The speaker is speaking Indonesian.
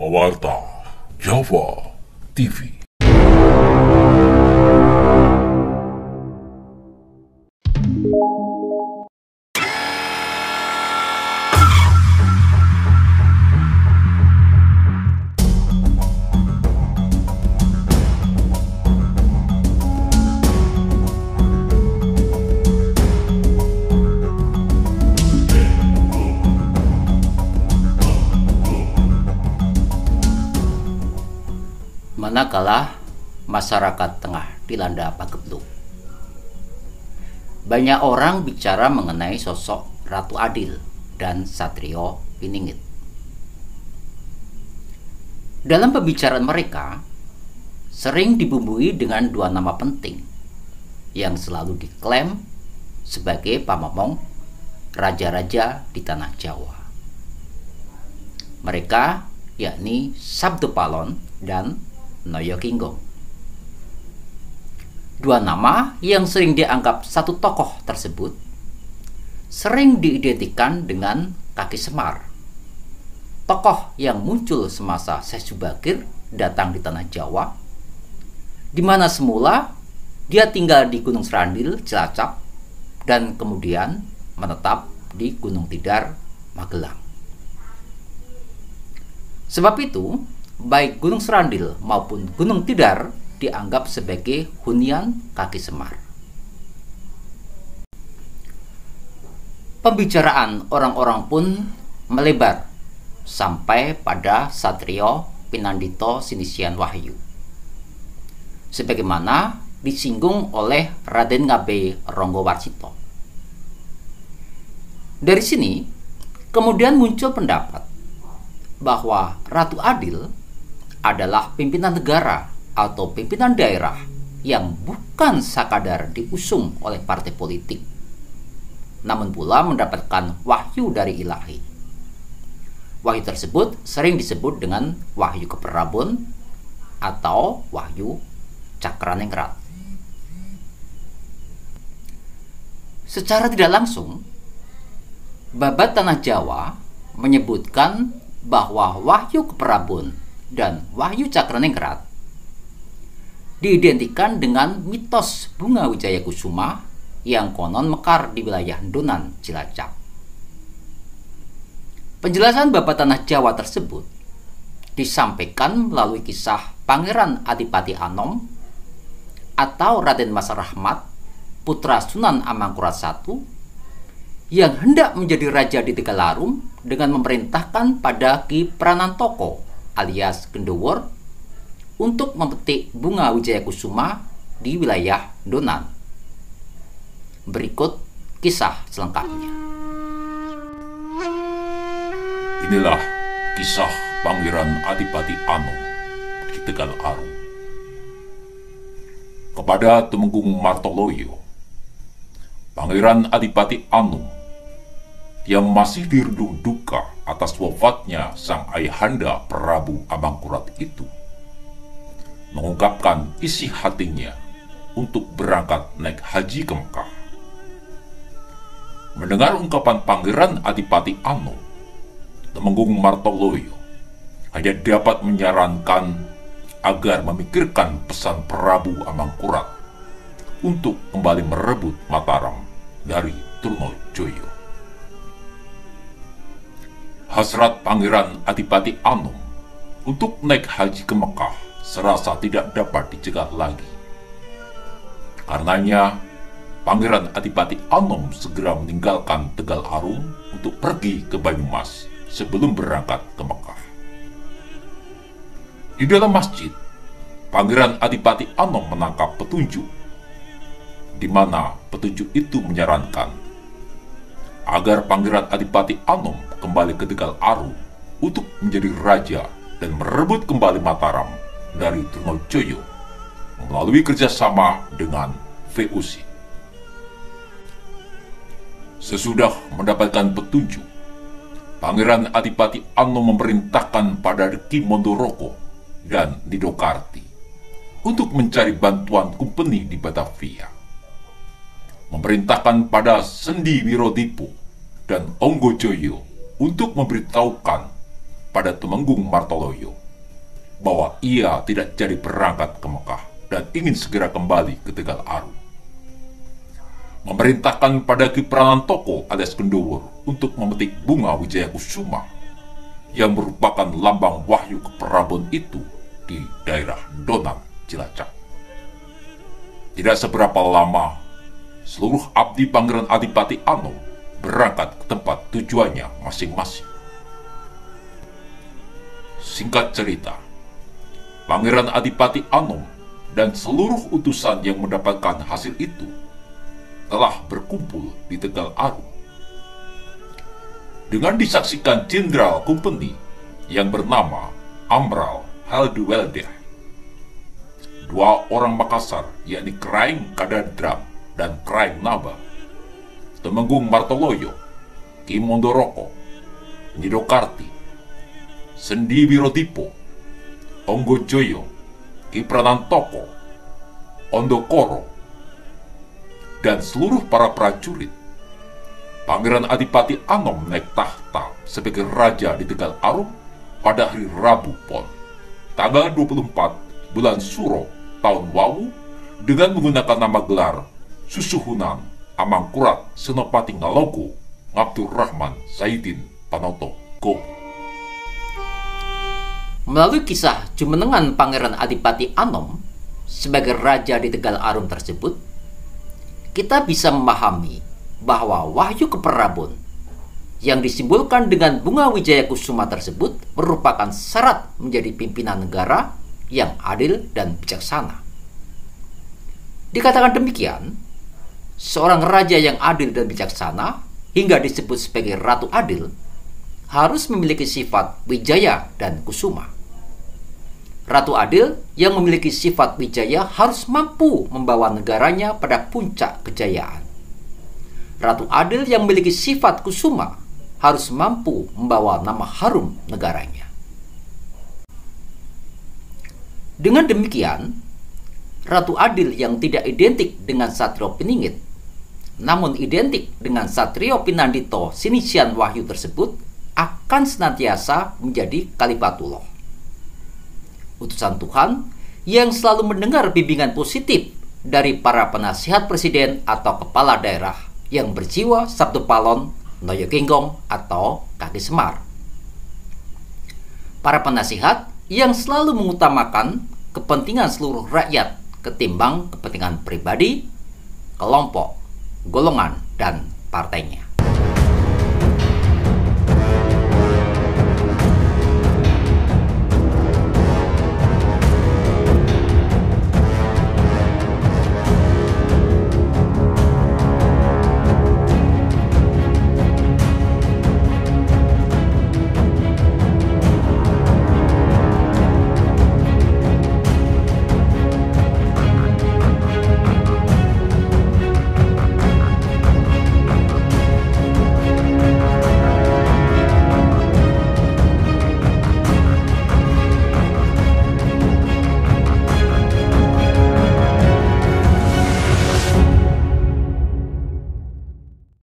Pewarta Java TV. Manakala masyarakat tengah dilanda pagebluk, banyak orang bicara mengenai sosok Ratu Adil dan Satrio Piningit. Dalam pembicaraan mereka, sering dibumbui dengan dua nama penting yang selalu diklaim sebagai pamomong raja-raja di tanah Jawa. Mereka yakni Sabdopalon dan Noyokinggong. Dua nama yang sering dianggap satu tokoh tersebut sering diidentikan dengan Kaki Semar, tokoh yang muncul semasa Syekh Subakir datang di tanah Jawa, di mana semula dia tinggal di Gunung Srandil, Cilacap, dan kemudian menetap di Gunung Tidar, Magelang. Sebab itu, baik Gunung Srandil maupun Gunung Tidar dianggap sebagai hunian Kaki Semar. Pembicaraan orang-orang pun melebar sampai pada Satrio Pinandito Sinisian Wahyu, sebagaimana disinggung oleh Raden Ngabe Ronggowarsito. Dari sini kemudian muncul pendapat bahwa Ratu Adil adalah pimpinan negara atau pimpinan daerah yang bukan sekadar diusung oleh partai politik, namun pula mendapatkan wahyu dari ilahi. Wahyu tersebut sering disebut dengan wahyu keperabun atau wahyu cakraningrat. Secara tidak langsung, Babat Tanah Jawa menyebutkan bahwa wahyu keperabun dan wahyu cakraningrat diidentikan dengan mitos Bunga Wijaya Kusuma yang konon mekar di wilayah Donan, Cilacap. Penjelasan Babat Tanah Jawa tersebut disampaikan melalui kisah Pangeran Adipati Anom atau Raden Mas Rahmat, putra Sunan Amangkurat I, yang hendak menjadi raja di Tegalarum dengan memerintahkan pada Ki Pranantoko alias Gendowor untuk memetik bunga Wijaya Kusuma di wilayah Donan. Berikut kisah selengkapnya. Inilah kisah Pangeran Adipati Anom di Tegalarum. Kepada Tumenggung Martoloyo, Pangeran Adipati Anom yang masih dirundung duka atas wafatnya sang ayahanda Prabu Amangkurat itu, mengungkapkan isi hatinya untuk berangkat naik haji ke Mekah. Mendengar ungkapan Pangeran Adipati Anom, Tumenggung Martoloyo hanya dapat menyarankan agar memikirkan pesan Prabu Amangkurat untuk kembali merebut Mataram dari Trunojoyo. Hasrat Pangeran Adipati Anom untuk naik haji ke Mekah serasa tidak dapat dicegah lagi. Karenanya, Pangeran Adipati Anom segera meninggalkan Tegalarum untuk pergi ke Banyumas sebelum berangkat ke Mekah. Di dalam masjid, Pangeran Adipati Anom menangkap petunjuk, di mana petunjuk itu menyarankan agar Pangeran Adipati Anom kembali ke Tegalarum untuk menjadi raja dan merebut kembali Mataram dari Trunojoyo melalui kerjasama dengan VOC. Sesudah mendapatkan petunjuk, Pangeran Adipati Anom memerintahkan pada Ki Mondoroko dan Nidokarti untuk mencari bantuan kumpeni di Batavia. Memerintahkan pada Sendi Wirodipo dan Onggojoyo untuk memberitahukan pada Temenggung Martoloyo bahwa ia tidak jadi berangkat ke Mekah dan ingin segera kembali ke Tegal Arum. Memerintahkan pada Ki Pranantoko alias Gendowor untuk memetik bunga Wijaya Kusuma yang merupakan lambang wahyu keprabon itu di daerah Donan, Cilacap. Tidak seberapa lama, seluruh abdi Pangeran Adipati Anom berangkat ke tempat tujuannya masing-masing. Singkat cerita, Pangeran Adipati Anom dan seluruh utusan yang mendapatkan hasil itu telah berkumpul di Tegal Arum. Dengan disaksikan Jenderal Company yang bernama Amral Halduwelder, dua orang Makassar yakni Kraing Kadadram dan Kraing Naba, Temenggung Martoloyo, Ki Mondoroko, Nyidokarti, Sendi Wirodipo, Onggojoyo, Ki Pranantoko, Ondokoro, dan seluruh para prajurit. Pangeran Adipati Anom naik tahta sebagai raja di Tegal Arum pada hari Rabu Pon, tanggal 24 bulan Suro tahun Wawu, dengan menggunakan nama gelar Susuhunan Amangkurat Senopati Ngalogo Ngabdurrahman Saidin Panoto Go. Melalui kisah jumenengan Pangeran Adipati Anom sebagai raja di Tegal Arum tersebut, kita bisa memahami bahwa wahyu keprabon yang disimbolkan dengan bunga Wijaya Kusuma tersebut merupakan syarat menjadi pimpinan negara yang adil dan bijaksana. Dikatakan demikian, seorang raja yang adil dan bijaksana hingga disebut sebagai Ratu Adil harus memiliki sifat wijaya dan kusuma. Ratu Adil yang memiliki sifat wijaya harus mampu membawa negaranya pada puncak kejayaan. Ratu Adil yang memiliki sifat kusuma harus mampu membawa nama harum negaranya. Dengan demikian, Ratu Adil yang tidak identik dengan Satrio Piningit, namun identik dengan Satrio Pinandito Sinisian Wahyu tersebut akan senantiasa menjadi Kalifatullah, utusan Tuhan yang selalu mendengar bimbingan positif dari para penasihat presiden atau kepala daerah yang berjiwa Sabtu Palon, Noyo Genggong, atau Kaki Semar. Para penasihat yang selalu mengutamakan kepentingan seluruh rakyat ketimbang kepentingan pribadi, kelompok, golongan, dan partainya.